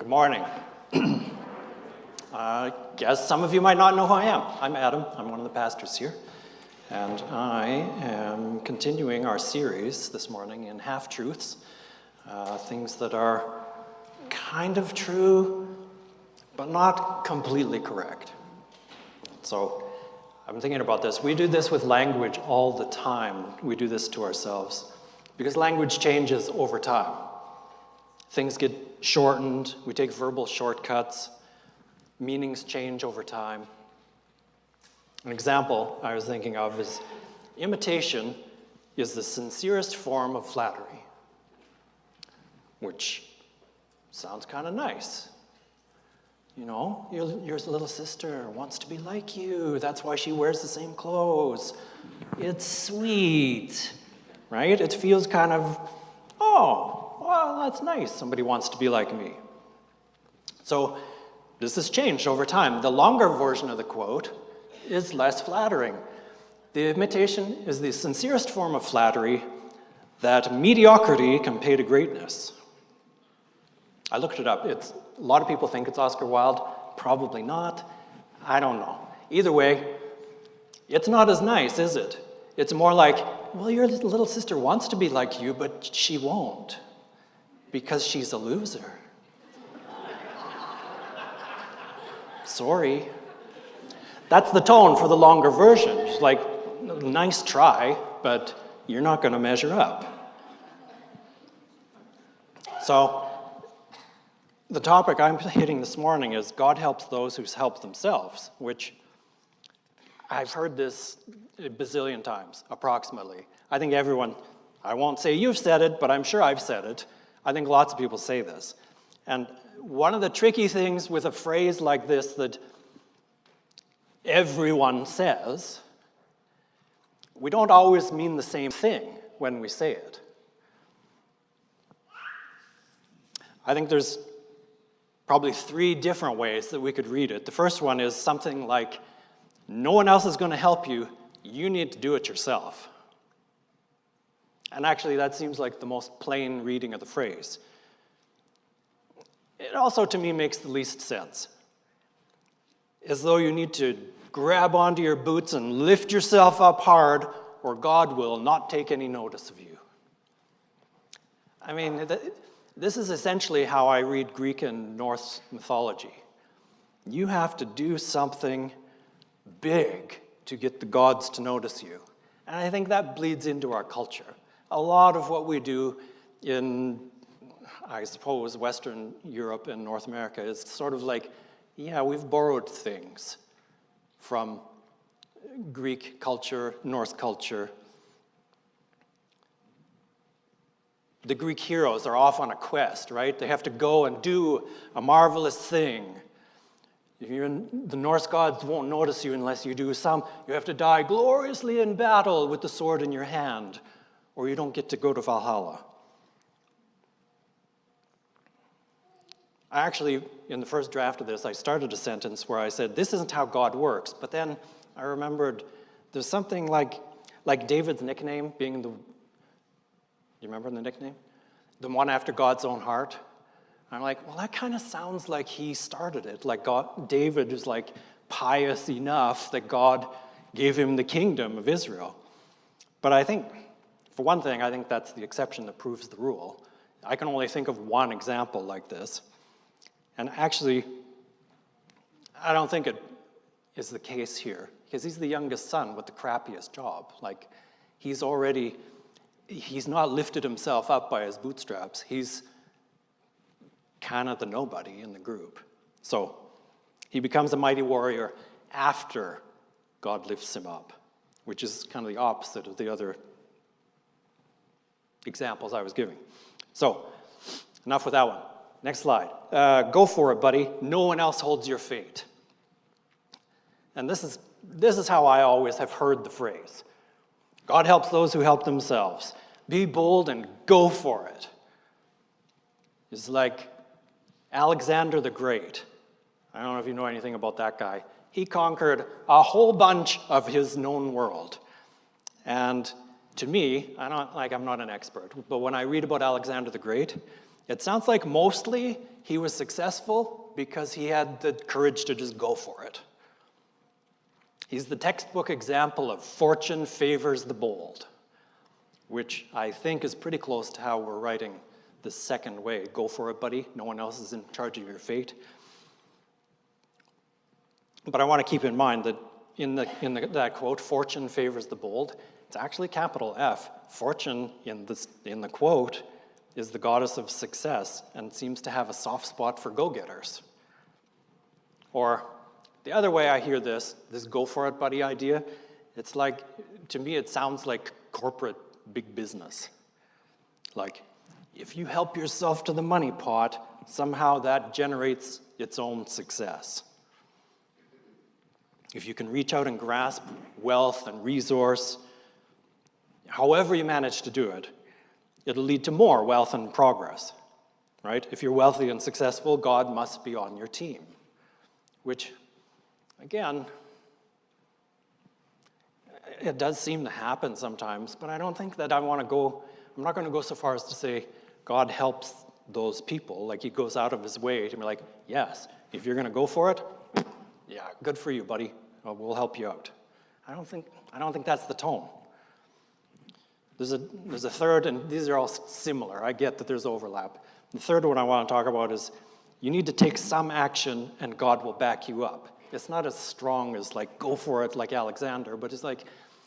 Good morning. I guess some of you might not know who I am. I'm Adam. I'm one of the pastors here. And I am continuing our series this morning in half-truths, things that are kind of true, but not completely correct. So I'm thinking about this. We do this with language all the time. We do this to ourselves because language changes over time. Things get shortened, we take verbal shortcuts, meanings change over time. An example I was thinking of is imitation is the sincerest form of flattery, which sounds kind of nice. You know, your little sister wants to be like you, that's why she wears the same clothes. It's sweet, right? It feels kind of, oh, well, that's nice. Somebody wants to be like me. So this has changed over time. The longer version of the quote is less flattering. The imitation is the sincerest form of flattery that mediocrity can pay to greatness. I looked it up. A lot of people think it's Oscar Wilde. Probably not. I don't know. Either way, it's not as nice, is it? It's more like, well, your little sister wants to be like you, but she won't. Because she's a loser. Sorry. That's the tone for the longer version. It's like, nice try, but you're not going to measure up. So, the topic I'm hitting this morning is God helps those who help themselves, which I've heard this a bazillion times, approximately. I think everyone, I won't say you've said it, but I'm sure I've said it. I think lots of people say this. And one of the tricky things with a phrase like this that everyone says, we don't always mean the same thing when we say it. I think there's probably 3 different ways that we could read it. The first one is something like, no one else is going to help you, you need to do it yourself. And actually, that seems like the most plain reading of the phrase. It also, to me, makes the least sense. As though you need to grab onto your boots and lift yourself up hard, or God will not take any notice of you. I mean, this is essentially how I read Greek and Norse mythology. You have to do something big to get the gods to notice you. And I think that bleeds into our culture. A lot of what we do in, I suppose, Western Europe and North America is sort of like, yeah, we've borrowed things from Greek culture, Norse culture. The Greek heroes are off on a quest, right? They have to go and do a marvelous thing. The Norse gods won't notice you unless you do you have to die gloriously in battle with the sword in your hand, or you don't get to go to Valhalla. Actually, in the first draft of this, I started a sentence where I said, this isn't how God works. But then I remembered there's something like David's nickname being you remember the nickname? The one after God's own heart. I'm like, well, that kind of sounds like he started it. Like David is like pious enough that God gave him the kingdom of Israel. But I think, for one thing, I think that's the exception that proves the rule. I can only think of one example like this. And actually, I don't think it is the case here, because he's the youngest son with the crappiest job. Like, he's not lifted himself up by his bootstraps. He's kind of the nobody in the group. So, he becomes a mighty warrior after God lifts him up, which is kind of the opposite of the other examples I was giving. So, enough with that one. Next slide. Go for it, buddy. No one else holds your fate. And this is how I always have heard the phrase. God helps those who help themselves. Be bold and go for it. It's like Alexander the Great. I don't know if you know anything about that guy. He conquered a whole bunch of his known world. And to me, I'm not an expert, but when I read about Alexander the Great, It sounds like mostly he was successful because he had the courage to just go for it. He's the textbook example of fortune favors the bold, which I think is pretty close to how we're writing the second way. Go for it, buddy. No one else is in charge of your fate. But I want to keep in mind that in that quote, fortune favors the bold, it's actually capital F. Fortune in the quote is the goddess of success and seems to have a soft spot for go-getters. Or the other way I hear this go for it, buddy idea, it's like, to me, it sounds like corporate big business. Like, if you help yourself to the money pot, somehow that generates its own success. If you can reach out and grasp wealth and resource, however you manage to do it, it'll lead to more wealth and progress, right? If you're wealthy and successful, God must be on your team, which, again, it does seem to happen sometimes, but I don't think that I'm not going to go so far as to say God helps those people, like he goes out of his way to be like, yes, if you're going to go for it, yeah, good for you, buddy. We'll help you out. I don't think that's the tone. There's a third, and these are all similar. I get that there's overlap. The third one I want to talk about is you need to take some action and God will back you up. It's not as strong as like go for it like Alexander, but it's like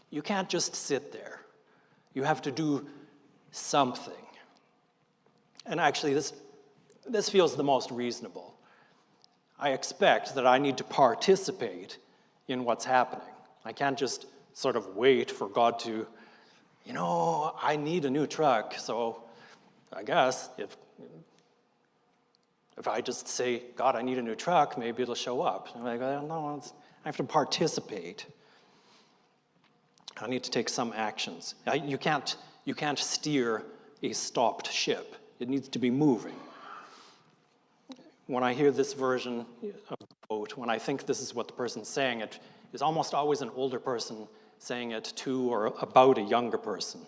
you can't just sit there. You have to do something. And actually this feels the most reasonable. I expect that I need to participate in what's happening. I can't just sort of wait for God to, I need a new truck, so I guess if I just say, God, I need a new truck, maybe it'll show up. I'm like, no, I have to participate. I need to take some actions. You can't steer a stopped ship. It needs to be moving. When I hear this version of the quote, when I think this is what the person's saying, it is almost always an older person saying it to or about a younger person.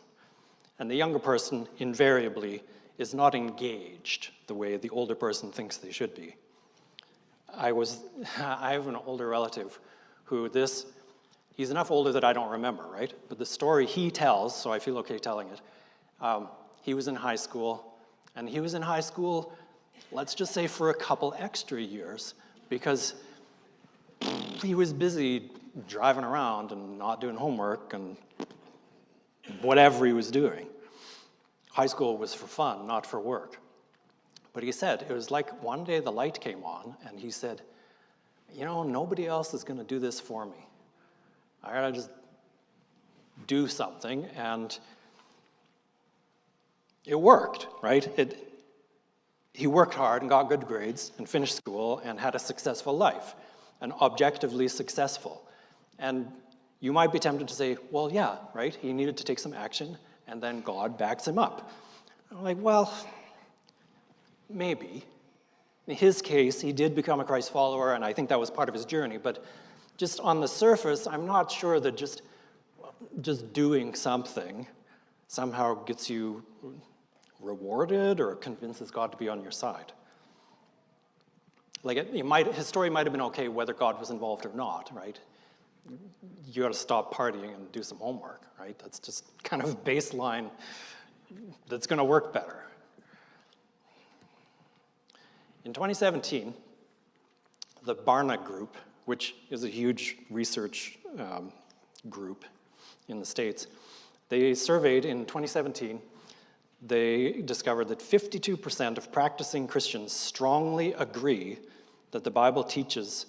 And the younger person invariably is not engaged the way the older person thinks they should be. I have an older relative who he's enough older that I don't remember, right? But the story he tells, so I feel okay telling it, he was in high school, and he was in high school, let's just say for a couple extra years, because he was busy driving around and not doing homework and whatever he was doing. High school was for fun, not for work. But he said, it was like one day the light came on, and he said, nobody else is going to do this for me. I got to just do something, and it worked, right? He worked hard and got good grades and finished school and had a successful life, and objectively successful. And you might be tempted to say, well, yeah, right? He needed to take some action, and then God backs him up. I'm like, well, maybe. In his case, he did become a Christ follower, and I think that was part of his journey, but just on the surface, I'm not sure that just doing something somehow gets you rewarded or convinces God to be on your side. Like his story might have been okay whether God was involved or not, right? You got to stop partying and do some homework, right? That's just kind of baseline that's going to work better. In 2017, the Barna Group, which is a huge research group in the States, they surveyed in 2017, they discovered that 52% of practicing Christians strongly agree that the Bible teaches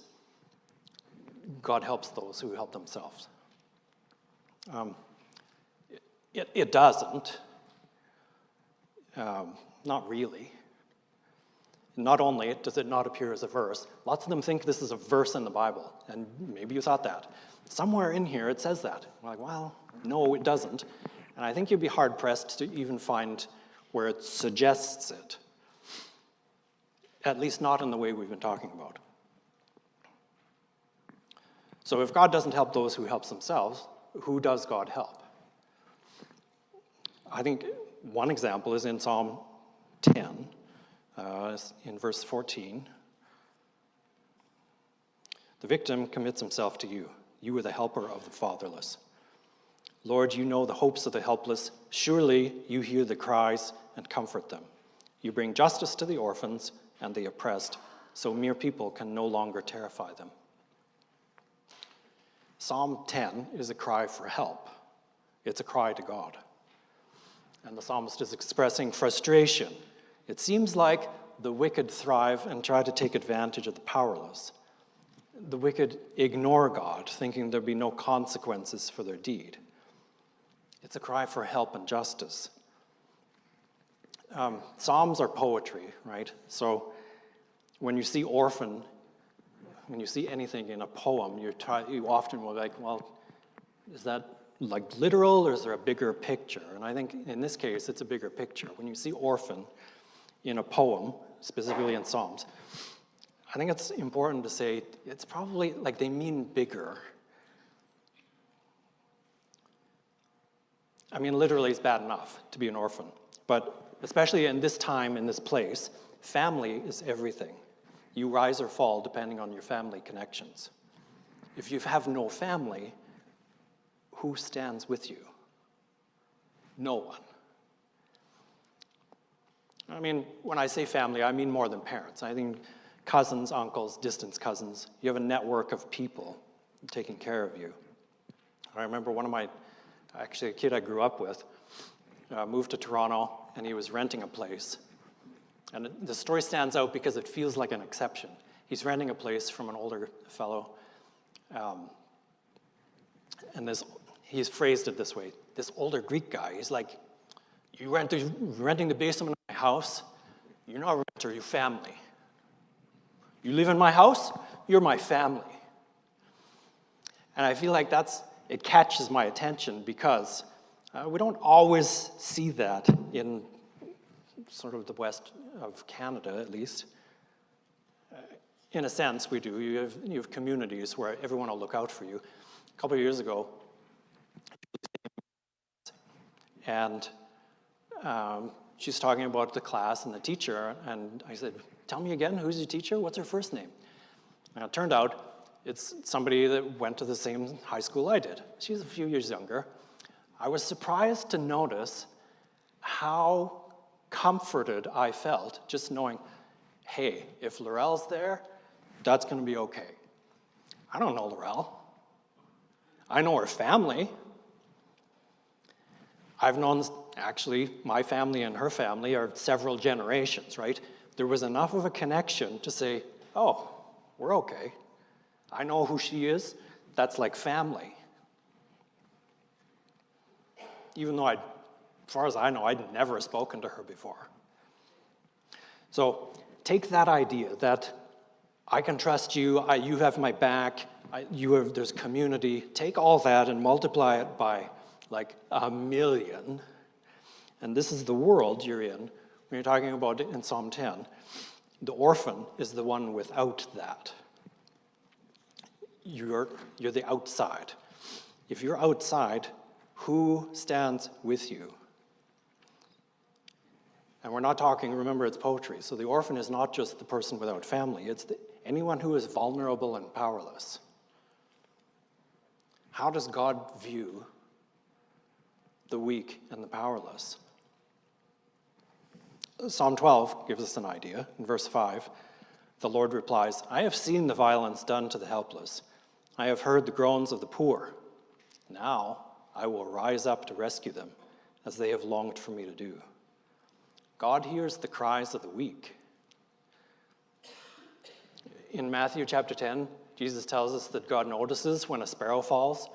God helps those who help themselves. It doesn't. Not really. Not only does it not appear as a verse, lots of them think this is a verse in the Bible, and maybe you thought that. Somewhere in here it says that. I'm like, well, no, it doesn't. And I think you'd be hard-pressed to even find where it suggests it. At least not in the way we've been talking about. So if God doesn't help those who help themselves, who does God help? I think one example is in Psalm 10, in verse 14. The victim commits himself to you. You are the helper of the fatherless. Lord, you know the hopes of the helpless. Surely you hear the cries and comfort them. You bring justice to the orphans and the oppressed, so mere people can no longer terrify them. Psalm 10 is a cry for help. It's a cry to God. And the psalmist is expressing frustration. It seems like the wicked thrive and try to take advantage of the powerless. The wicked ignore God, thinking there'll be no consequences for their deed. It's a cry for help and justice. Psalms are poetry, right? So when you see orphan, when you see anything in a poem, you often will be like, well, is that like literal or is there a bigger picture? And I think in this case, it's a bigger picture. When you see orphan in a poem, specifically in Psalms, I think it's important to say it's probably like they mean bigger. I mean, literally it's bad enough to be an orphan, but especially in this time, in this place, family is everything. You rise or fall depending on your family connections. If you have no family, who stands with you? No one. I mean, when I say family, I mean more than parents. I think cousins, uncles, distant cousins. You have a network of people taking care of you. I remember actually a kid I grew up with, moved to Toronto, and he was renting a place. And the story stands out because it feels like an exception. He's renting a place from an older fellow, and he's phrased it this way. This older Greek guy, he's like, you're renting the basement of my house, you're not a renter, you're family. You live in my house, you're my family. And I feel like it catches my attention because we don't always see that in sort of the west of Canada, at least. In a sense, we do. You have communities where everyone will look out for you. A couple of years ago, and she's talking about the class and the teacher, and I said, tell me again, who's your teacher? What's her first name? And it turned out it's somebody that went to the same high school I did. She's a few years younger. I was surprised to notice how comforted I felt just knowing, hey, if Laurel's there, that's going to be okay. I don't know Laurel. I know her family. I've known, actually, my family and her family are several generations, right? There was enough of a connection to say, oh, we're okay. I know who she is. That's like family. Even though as far as I know, I'd never spoken to her before. So take that idea that I can trust you, you have my back, there's community. Take all that and multiply it by like 1 million. And this is the world you're in when you're talking about it in Psalm 10. The orphan is the one without that. You're the outside. If you're outside, who stands with you? And we're not talking, remember, it's poetry. So the orphan is not just the person without family. It's anyone who is vulnerable and powerless. How does God view the weak and the powerless? Psalm 12 gives us an idea. In verse 5, the Lord replies, I have seen the violence done to the helpless. I have heard the groans of the poor. Now I will rise up to rescue them, as they have longed for me to do. God hears the cries of the weak. In Matthew chapter 10, Jesus tells us that God notices when a sparrow falls.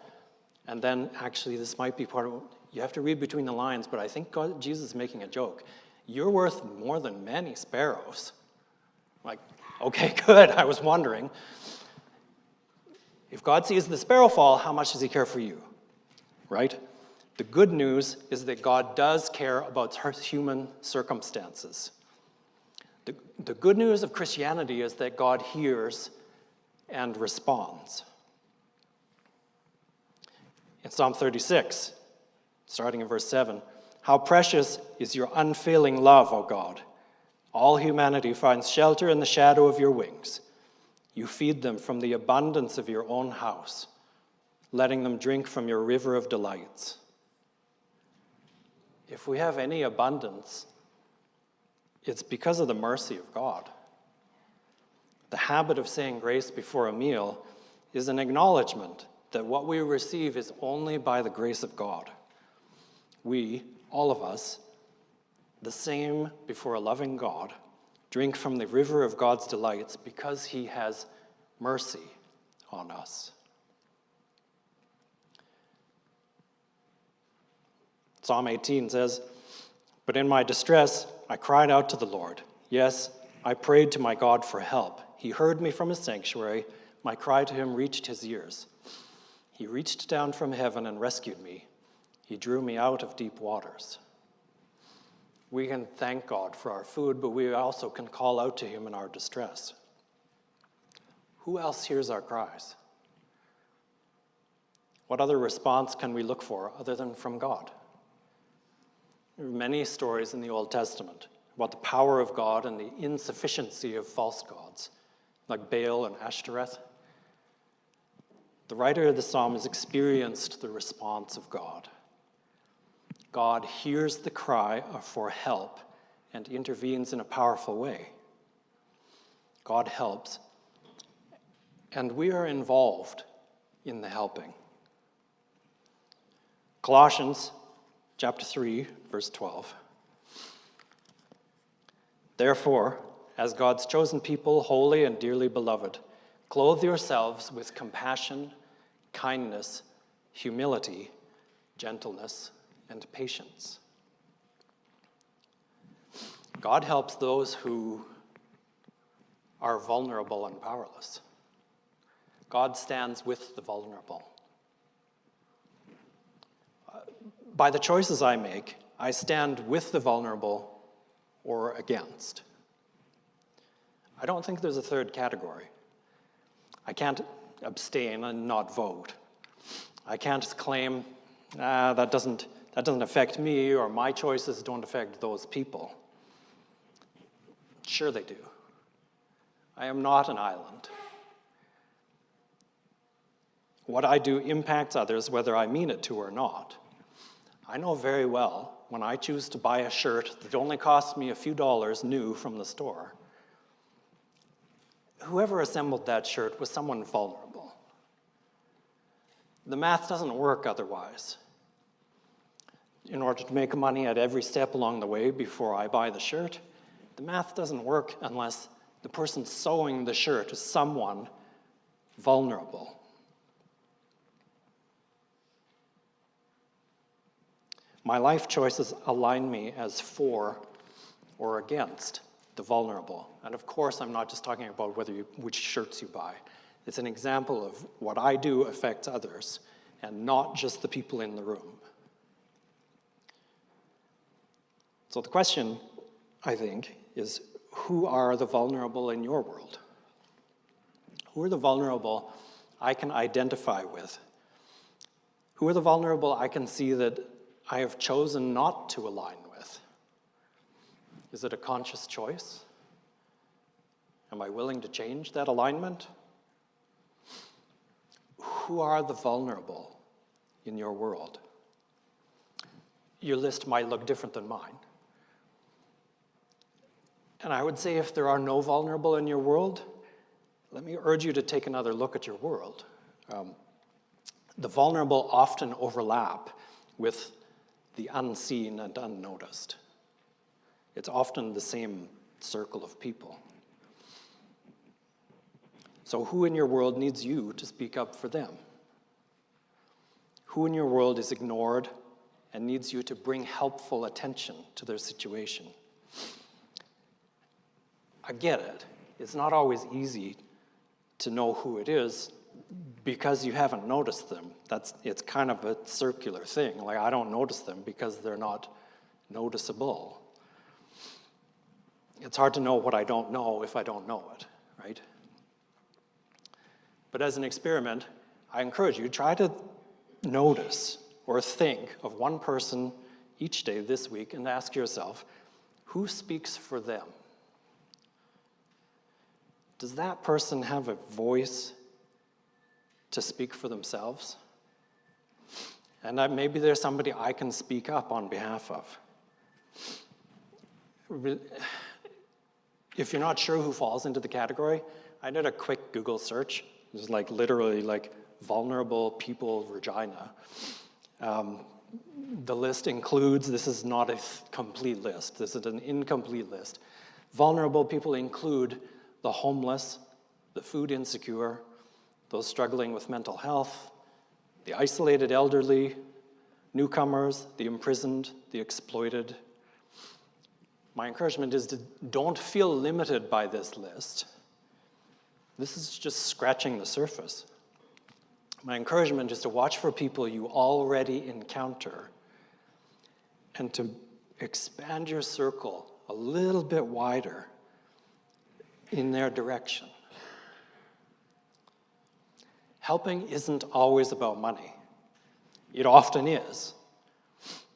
And then, actually, this might be part of, you have to read between the lines, but I think Jesus is making a joke. You're worth more than many sparrows. Like, okay, good, I was wondering. If God sees the sparrow fall, how much does he care for you? Right? The good news is that God does care about human circumstances. The good news of Christianity is that God hears and responds. In Psalm 36, starting in verse 7, how precious is your unfailing love, O God. All humanity finds shelter in the shadow of your wings. You feed them from the abundance of your own house, letting them drink from your river of delights. If we have any abundance, it's because of the mercy of God. The habit of saying grace before a meal is an acknowledgement that what we receive is only by the grace of God. We, all of us, the same before a loving God, drink from the river of God's delights because he has mercy on us. Psalm 18 says, "But in my distress, I cried out to the Lord. Yes, I prayed to my God for help. He heard me from his sanctuary. My cry to him reached his ears. He reached down from heaven and rescued me. He drew me out of deep waters." We can thank God for our food, but we also can call out to him in our distress. Who else hears our cries? What other response can we look for other than from God? There are many stories in the Old Testament about the power of God and the insufficiency of false gods, like Baal and Ashtoreth. The writer of the psalm has experienced the response of God. God hears the cry for help and intervenes in a powerful way. God helps, and we are involved in the helping. Colossians chapter 3, verse 12. "Therefore, as God's chosen people, holy and dearly beloved, clothe yourselves with compassion, kindness, humility, gentleness, and patience." God helps those who are vulnerable and powerless. God stands with the vulnerable. By the choices I make, I stand with the vulnerable or against. I don't think there's a third category. I can't abstain and not vote. I can't claim, that doesn't affect me, or my choices don't affect those people. Sure they do. I am not an island. What I do impacts others whether I mean it to or not. I know very well when I choose to buy a shirt that only costs me a few dollars new from the store, whoever assembled that shirt was someone vulnerable. The math doesn't work otherwise. In order to make money at every step along the way before I buy the shirt, the math doesn't work unless the person sewing the shirt is someone vulnerable. My life choices align me as for or against the vulnerable. And of course, I'm not just talking about which shirts you buy. It's an example of what I do affects others, and not just the people in the room. So the question, I think, is who are the vulnerable in your world? Who are the vulnerable I can identify with? Who are the vulnerable I can see that I have chosen not to align with? Is it a conscious choice? Am I willing to change that alignment? Who are the vulnerable in your world? Your list might look different than mine. And I would say if there are no vulnerable in your world, let me urge you to take another look at your world. The vulnerable often overlap with the unseen and unnoticed. It's often the same circle of people. So who in your world needs you to speak up for them? Who in your world is ignored and needs you to bring helpful attention to their situation? I get it. It's not always easy to know who it is because you haven't noticed them. It's kind of a circular thing. Like, I don't notice them because they're not noticeable. It's hard to know what I don't know if I don't know it, right? But as an experiment, I encourage you, try to notice or think of one person each day this week and ask yourself, who speaks for them? does that person have a voice to speak for themselves? And maybe there's somebody I can speak up on behalf of. If you're not sure who falls into the category, I did a quick Google search. It was literally vulnerable people vagina. The list includes, this is not a complete list, this is an incomplete list. Vulnerable people include the homeless, the food insecure, those struggling with mental health, the isolated elderly, newcomers, the imprisoned, the exploited. My encouragement is to don't feel limited by this list. This is just scratching the surface. My encouragement is to watch for people you already encounter and to expand your circle a little bit wider in their direction. Helping isn't always about money. It often is.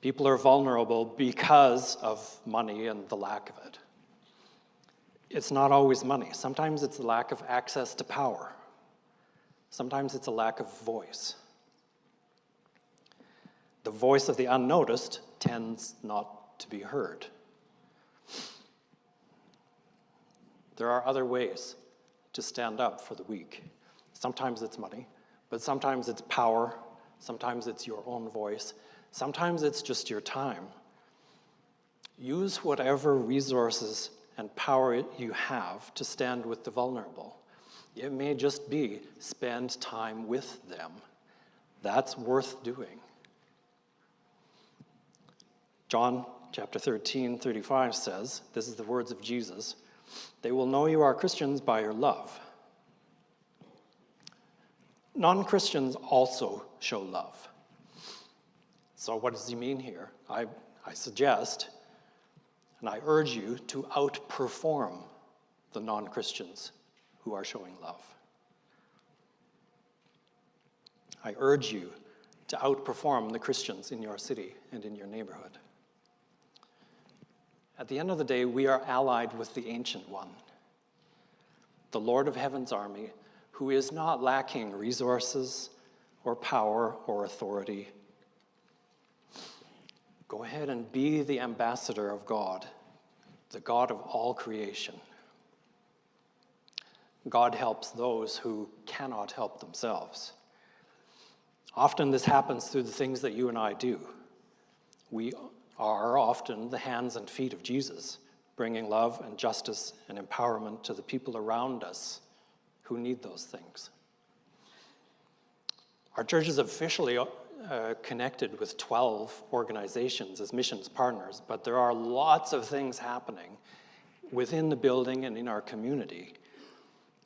People are vulnerable because of money and the lack of it. It's not always money. Sometimes it's the lack of access to power. Sometimes it's a lack of voice. The voice of the unnoticed tends not to be heard. There are other ways to stand up for the weak. Sometimes it's money, but sometimes it's power. Sometimes it's your own voice. Sometimes it's just your time. Use whatever resources and power you have to stand with the vulnerable. It may just be spend time with them. That's worth doing. John chapter 13:35 says, this is the words of Jesus, "They will know you are Christians by your love." Non-Christians also show love. So what does he mean here? I suggest, and I urge you to outperform the non-Christians who are showing love. I urge you to outperform the Christians in your city and in your neighborhood. At the end of the day, we are allied with the Ancient One, the Lord of Heaven's army, who is not lacking resources or power or authority. Go ahead and be the ambassador of God, the God of all creation. God helps those who cannot help themselves. Often this happens through the things that you and I do. We are often the hands and feet of Jesus, bringing love and justice and empowerment to the people around us who need those things. Our church is officially connected with 12 organizations as missions partners, but there are lots of things happening within the building and in our community.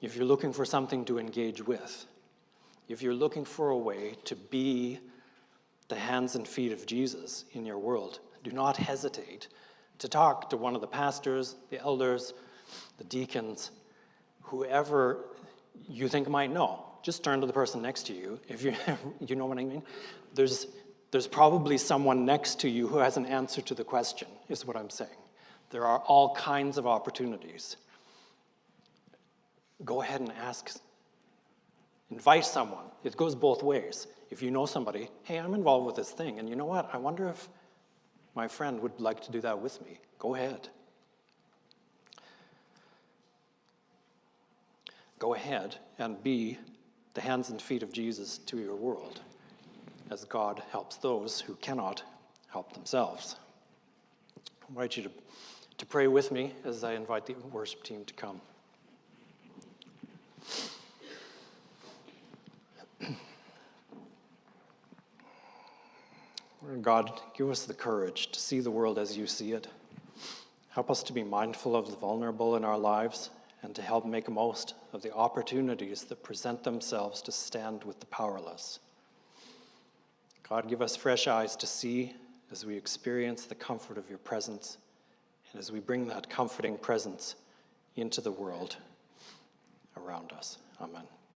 If you're looking for something to engage with, if you're looking for a way to be the hands and feet of Jesus in your world, do not hesitate to talk to one of the pastors, the elders, the deacons, whoever you think might know. Just turn to the person next to you. If you know what I mean? There's probably someone next to you who has an answer to the question, is what I'm saying. There are all kinds of opportunities. Go ahead and ask. Invite someone. It goes both ways. If you know somebody, hey, I'm involved with this thing, and you know what? I wonder if my friend would like to do that with me. Go ahead. Go ahead and be the hands and feet of Jesus to your world, as God helps those who cannot help themselves. I invite you to pray with me as I invite the worship team to come. God, give us the courage to see the world as you see it. Help us to be mindful of the vulnerable in our lives and to help make most of the opportunities that present themselves to stand with the powerless. God, give us fresh eyes to see as we experience the comfort of your presence and as we bring that comforting presence into the world around us. Amen.